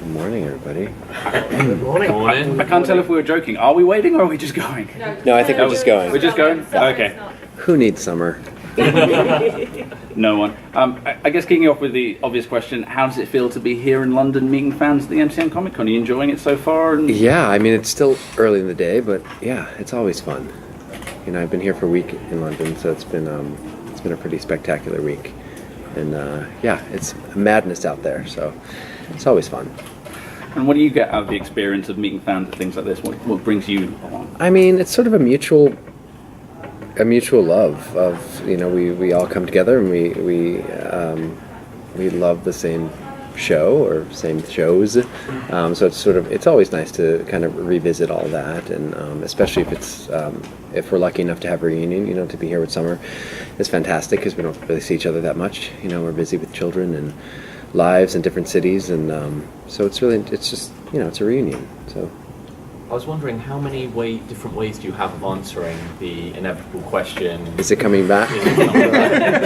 Good morning, everybody. Good morning. I can't tell if we were joking. Are we waiting or are we just going? No, I think we're just going. We're just going? Okay. Who needs summer? No one. I guess kicking off with the obvious question, how does it feel to be here in London meeting fans at the MCM Comic Con? Are you enjoying it so far? Yeah, I mean, it's still early in the day, but yeah, it's always fun. You know, I've been here for a week in London, so it's been a pretty spectacular week. And yeah, it's madness out there, so it's always fun. And what do you get out of the experience of meeting fans at things like this? What brings you along? I mean, it's sort of a mutual love of, you know, we all come together and we love the same show or same shows, so it's always nice to kind of revisit all that, and especially if we're lucky enough to have a reunion, you know, to be here with Summer is fantastic because we don't really see each other that much. You know, we're busy with children and lives in different cities, and so it's just, you know, it's a reunion. So I was wondering, how many different ways do you have of answering the inevitable question? Is it coming back? Do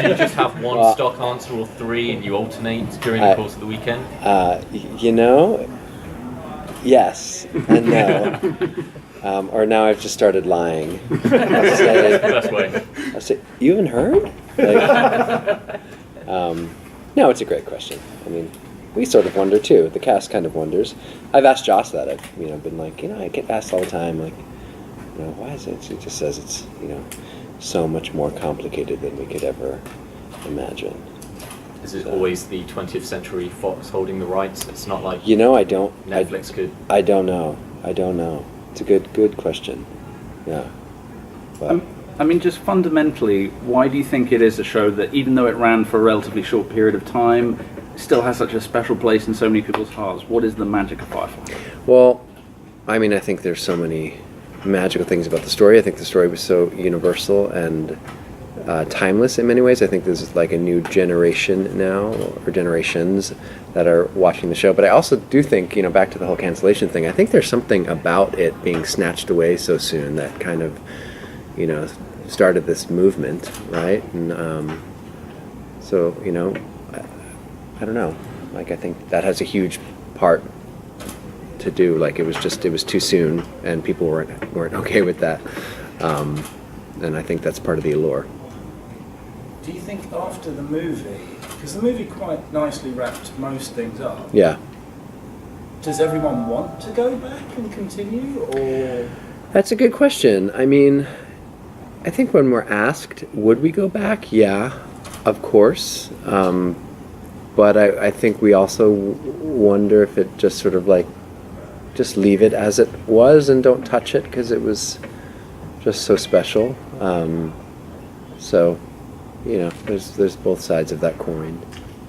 you just have one stock answer or three and you alternate during the course of the weekend? You know, yes and no. Or now I've just started lying. Best way. I'll say, you haven't heard? Like, no, it's a great question. I mean, we sort of wonder too. The cast kind of wonders. I've asked Joss that. I've been like, I get asked all the time, like, why is it? He just says it's, so much more complicated than we could ever imagine. Is it always the 20th Century Fox holding the rights? It's not like Netflix could. I don't know. It's a good question. Yeah. But, I mean, just fundamentally, why do you think it is a show that, even though it ran for a relatively short period of time, still has such a special place in so many people's hearts? What is the magic of Firefly? Well, I mean, I think there's so many magical things about the story. I think the story was so universal and timeless in many ways. I think there's like a new generation now, or generations, that are watching the show. But I also do think, back to the whole cancellation thing, I think there's something about it being snatched away so soon that kind of, started this movement, right? And so, I don't know. Like, I think that has a huge part to do. Like, it was too soon, and people weren't okay with that. And I think that's part of the allure. Do you think after the movie, because the movie quite nicely wrapped most things up, Yeah. does everyone want to go back and continue, or? That's a good question. I mean, I think when we're asked, would we go back? Yeah, of course. But I think we also wonder if it just sort of like, just leave it as it was and don't touch it because it was just so special. So, there's both sides of that coin.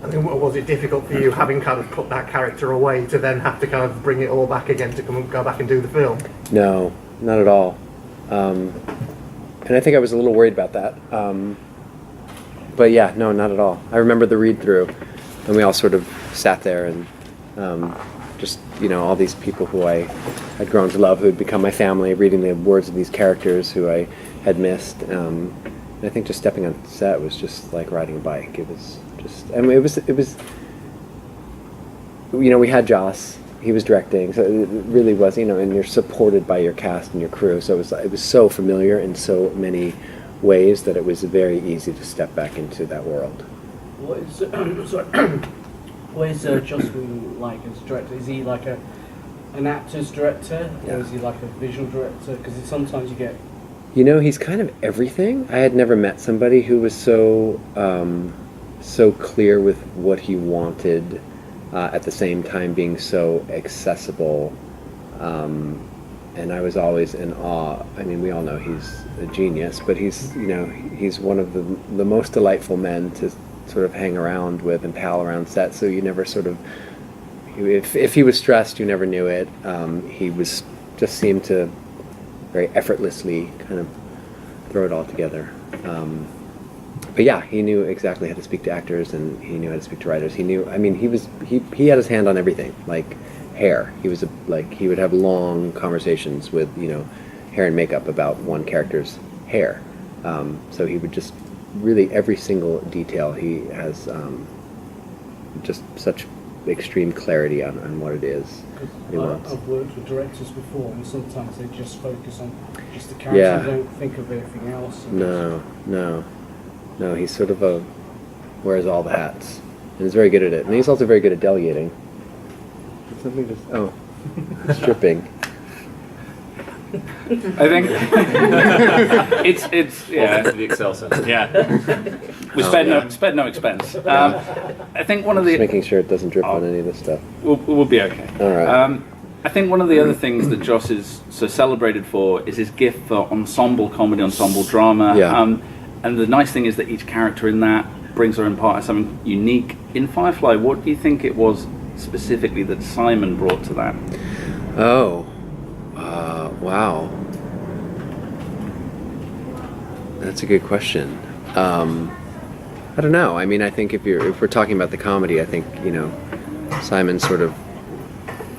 I mean, was it difficult for you, having kind of put that character away, to then have to kind of bring it all back again to go back and do the film? No, not at all. And I think I was a little worried about that. But yeah, no, not at all. I remember the read-through, and we all sort of sat there and just, all these people who I had grown to love, who had become my family, reading the words of these characters who I had missed. And I think just stepping on set was just like riding a bike. It was just, I mean, it was, we had Joss. He was directing, so it really was, and you're supported by your cast and your crew. So it was so familiar in so many ways that it was very easy to step back into that world. What is Joss Whedon like as a director? Is he like an actor's director, or is he like a visual director? Because sometimes you get... He's kind of everything. I had never met somebody who was so clear with what he wanted, at the same time being so accessible, and I was always in awe. I mean, we all know he's a genius, but he's one of the most delightful men to sort of hang around with and pal around set. So you never sort of, if he was stressed, you never knew it. He just seemed to very effortlessly kind of throw it all together. But yeah, he knew exactly how to speak to actors, and he knew how to speak to writers. He knew, I mean, he had his hand on everything, like hair. He would have long conversations with, hair and makeup about one character's hair. So he would just, really every single detail, he has just such extreme clarity on what it is he wants. I've worked with directors before, and sometimes they just focus on just the character, Yeah. they don't think of anything else. No, he's sort of wears all the hats, and he's very good at it, and he's also very good at delegating. Something just it's dripping. I think it's Welcome to the Excel Centre. we spared no expense. I think one of Just the making sure it doesn't drip on any of this stuff. we'll be okay. All right. I think one of the other things that Joss is so celebrated for is his gift for ensemble comedy, ensemble drama. Yeah. And the nice thing is that each character in that brings their own part of something unique. In Firefly, what do you think it was specifically that Simon brought to that? Oh, wow. That's a good question. I don't know. I mean, I think if we're talking about the comedy, I think Simon's sort of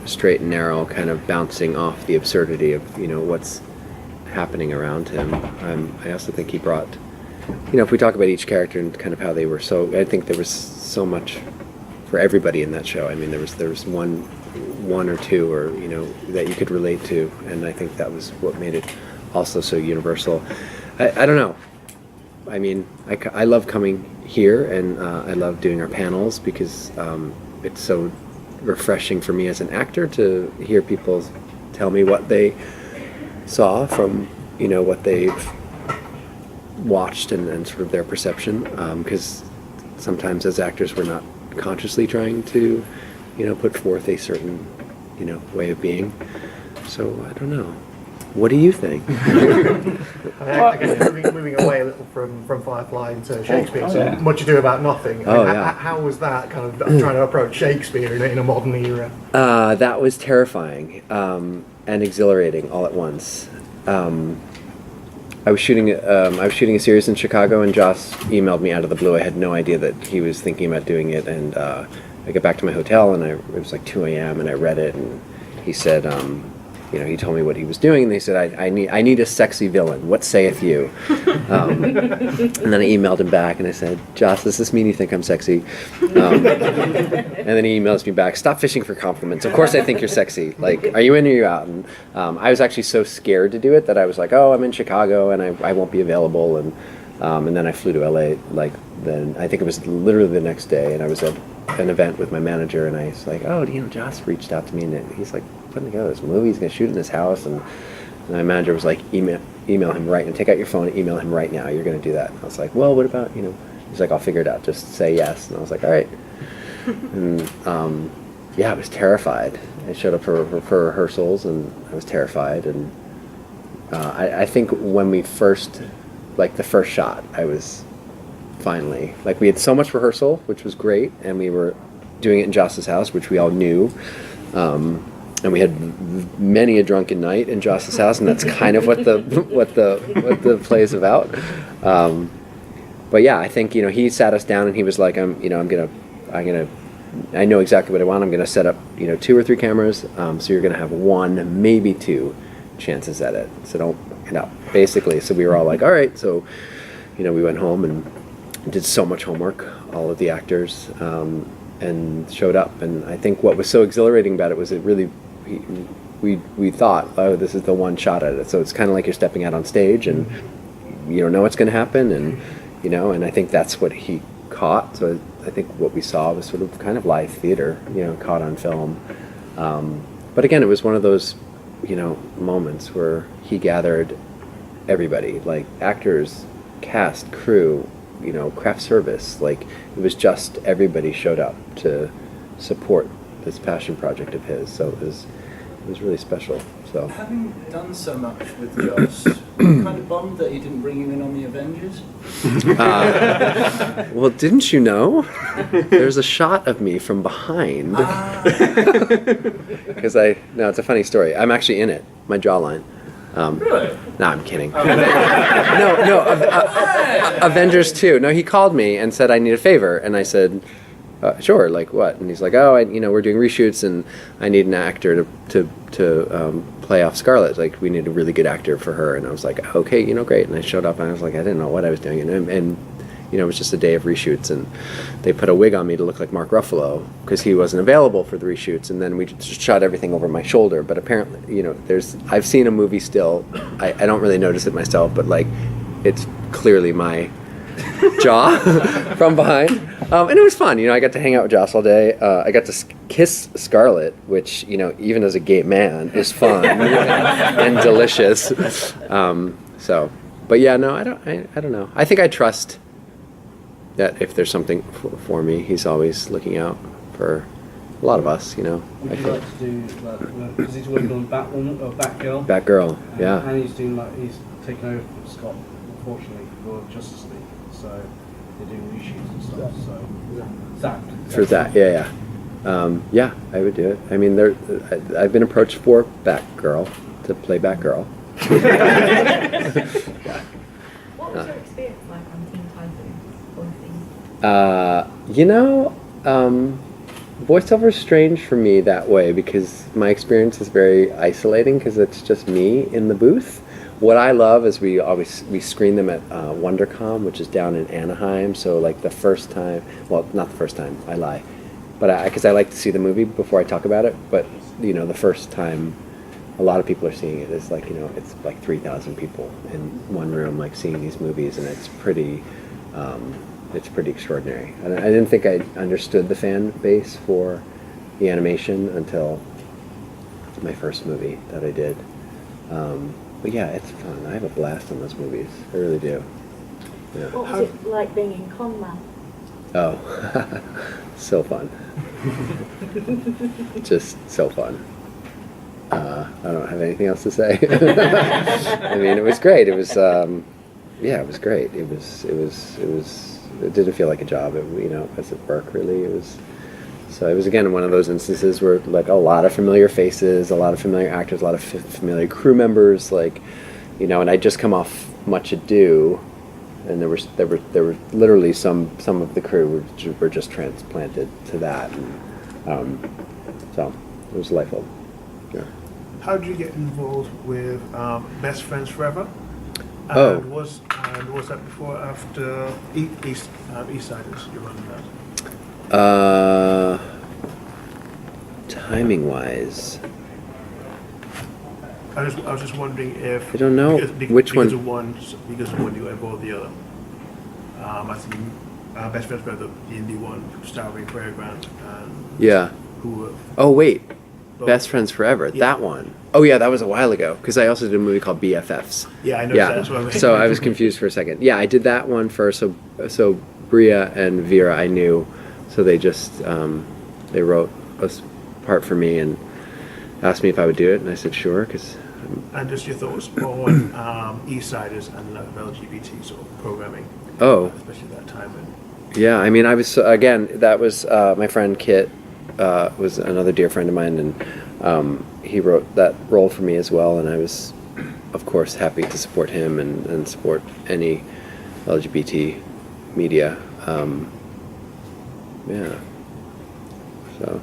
straight and narrow, kind of bouncing off the absurdity of what's happening around him. I also think he brought, if we talk about each character and kind of how they were, so I think there was so much for everybody in that show. I mean, there was one or two, or that you could relate to, and I think that was what made it also so universal. I don't know. I mean, I love coming here, and I love doing our panels because it's so refreshing for me as an actor to hear people tell me what they saw from what they've watched and sort of their perception, because sometimes as actors we're not consciously trying to put forth a certain way of being. So I don't know. What do you think? I guess moving away a little from Firefly into Shakespeare, so Much Ado About Nothing. How was that kind of trying to approach Shakespeare in a modern era? That was terrifying and exhilarating all at once. I was shooting a series in Chicago, and Joss emailed me out of the blue. I had no idea that he was thinking about doing it, and I got back to my hotel, and it was like 2 a.m. and I read it, and he said, he told me what he was doing, and they said, I need a sexy villain. What saith you? And then I emailed him back, and I said, Joss, does this mean you think I'm sexy? And then he emails me back, stop fishing for compliments. Of course I think you're sexy. Like, are you in or are you out? And I was actually so scared to do it that I was like, oh, I'm in Chicago, and I won't be available. And then I flew to LA, then I think it was literally the next day, and I was at an event with my manager, and I was like, oh, Joss reached out to me, and he's like putting together this movie, he's going to shoot in his house, and my manager was like, email him right now, take out your phone and email him right now, you're going to do that. And I was like, well, what about, he's like, I'll figure it out, just say yes. And I was like, all right. And I was terrified. I showed up for rehearsals, and I was terrified, and I think when we first, the first shot, I was finally, we had so much rehearsal, which was great, and we were doing it in Joss's house, which we all knew, and we had many a drunken night in Joss's house, and that's kind of what the play is about. But yeah, I think he sat us down, and he was like, I know exactly what I want. I'm gonna set up 2 or 3 cameras, so you're gonna have 1, maybe 2 chances at it. So don't basically. So we were all like, all right. So we went home and did so much homework, all of the actors, and showed up. And I think what was so exhilarating about it was it really, we thought, oh, this is the one shot at it. So it's kind of like you're stepping out on stage, and you don't know what's going to happen, and and I think that's what he caught. So I think what we saw was sort of kind of live theater, caught on film. But again, it was one of those, moments where he gathered everybody, like actors, cast, crew, craft service. It was just everybody showed up to support this passion project of his. So it was really special. So having done so much with Joss, kind of bummed that he didn't bring you in on the Avengers. Well, didn't you know? There's a shot of me from behind. Because no, it's a funny story. I'm actually in it. My jawline. Really? No, I'm kidding. Avengers 2. No, he called me and said I need a favor, and I said, sure. Like what? And he's like, oh, we're doing reshoots, and I need an actor to play off Scarlett. We need a really good actor for her. And I was like, okay, great. And I showed up, and I was like, I didn't know what I was doing, and it was just a day of reshoots, and they put a wig on me to look like Mark Ruffalo because he wasn't available for the reshoots, and then we just shot everything over my shoulder. But apparently, I've seen a movie still. I don't really notice it myself, but like, it's clearly my jaw from behind. And it was fun. I got to hang out with Joss all day. I got to kiss Scarlett, which, even as a gay man, is fun and delicious. But yeah, no, I don't know. I think I trust that if there's something for me, he's always looking out for a lot of us, Would you like to do, because he's working on Batwoman, or Batgirl? Batgirl, yeah. And he's taking over from Scott, unfortunately, for Justice League. So they're doing reshoots and stuff. So For that, yeah. Yeah, I would do it. I mean, I've been approached for Batgirl, to play Batgirl. What was your experience like on Teen Titans? Voiceover is strange for me that way because my experience is very isolating because it's just me in the booth. What I love is we screen them at WonderCon, which is down in Anaheim. So like the first time, well, not the first time, I lie, but because I like to see the movie before I talk about it. But the first time a lot of people are seeing it is like it's like 3,000 people in one room like seeing these movies, and it's pretty extraordinary. And I didn't think I understood the fan base for the animation until my first movie that I did. But yeah, it's fun. I have a blast on those movies. I really do. Yeah. What was it like being in Conman? Oh, so fun. Just so fun. I don't have anything else to say. I mean, it was great. It was, it was great. It didn't feel like a job. As at work, really. It was again one of those instances where like a lot of familiar faces, a lot of familiar actors, a lot of familiar crew members, and I'd just come off Much Ado, and there were literally some of the crew were just transplanted to that, and so it was delightful. Yeah. How did you get involved with Best Friends Forever? Oh. Was that before or after Eastsiders you running that? Timing wise, I was just wondering if I don't know which one. Because of one you got involved the other. I think Best Friends Forever, the indie one, starring Fairground. Yeah. Who? Oh wait, both. Best Friends Forever. Yeah. That one. Oh yeah, that was a while ago because I also did a movie called BFFs. Yeah, I know. Yeah. That's what So I was confused for a second. Yeah, I did that one first. So Bria and Vera I knew, so they just they wrote a part for me and asked me if I would do it, and I said sure because. And just your thoughts on Eastsiders and LGBT sort of programming. Oh. Especially at that time. Yeah, I mean, I was again. That was my friend Kit, was another dear friend of mine, and he wrote that role for me as well. And I was, of course, happy to support him and support any LGBT media. Yeah. So.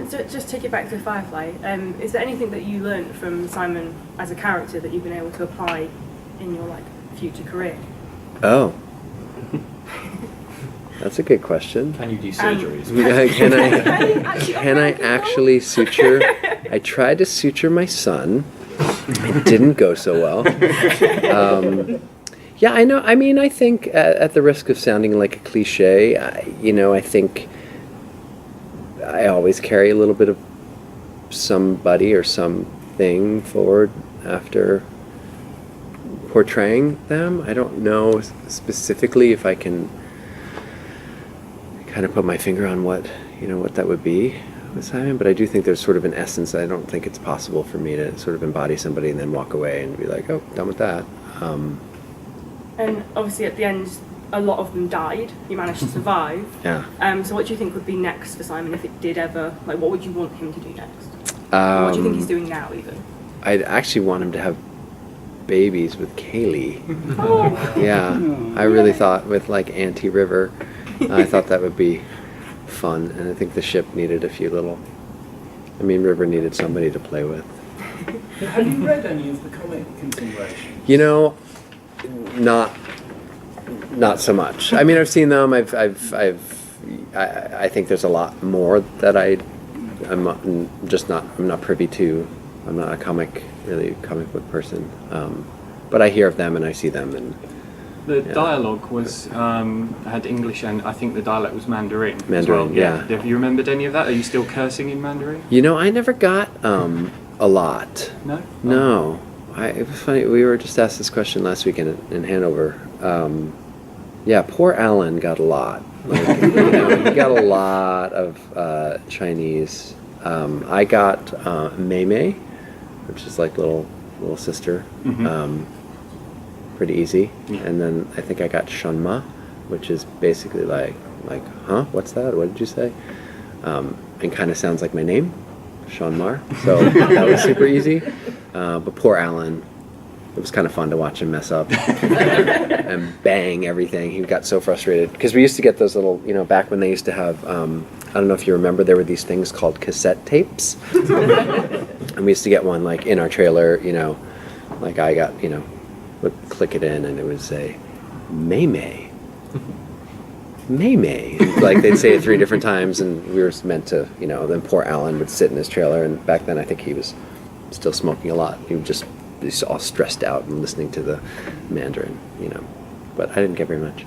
So just take it back to Firefly. Is there anything that you learned from Simon as a character that you've been able to apply in your future career? Oh. That's a good question. Can you do surgeries? Can I actually suture? I tried to suture my son. It didn't go so well. Yeah, I know. I mean, I think at the risk of sounding like a cliche, I think I always carry a little bit of somebody or something forward after portraying them. I don't know specifically if I can kind of put my finger on what that would be with Simon, but I do think there's sort of an essence. I don't think it's possible for me to sort of embody somebody and then walk away and be like, oh, done with that. And obviously at the end, a lot of them died. You managed to survive. Yeah. So what do you think would be next for Simon if it did ever, what would you want him to do next? Or what do you think he's doing now even? I'd actually want him to have babies with Kaylee. Oh. Yeah, I really thought with Auntie River, I thought that would be fun, and I think the ship needed a few River needed somebody to play with. Have you read any of the comic continuation? not so much. I mean, I've seen them. I think there's a lot more that I'm not privy to. I'm not a comic book person. But I hear of them and I see them, and the dialogue was had English, and I think the dialect was Mandarin. Mandarin, as well. yeah. Have you remembered any of that? Are you still cursing in Mandarin? You know, I never got a lot. No. No. It was funny. We were just asked this question last week in Hanover. Yeah, poor Alan got a lot. Like, he got a lot of Chinese. I got Mei Mei, which is like little sister. Mm-hmm. Pretty easy. Yeah. And then I think I got Sean Maher, which is basically like, huh? What's that? What did you say? And kind of sounds like my name, Sean Maher. So that was super easy. But poor Alan, it was kind of fun to watch him mess up and bang everything. He got so frustrated because we used to get those little, back when they used to have, I don't know if you remember, there were these things called cassette tapes. And we used to get one like in our trailer, like I got, would click it in and it would say, Mei Mei. Mei Mei. Like they'd say it 3 different times and we were meant to, then poor Alan would sit in his trailer, and back then I think he was still smoking a lot. He's all stressed out and listening to the Mandarin, but I didn't get very much.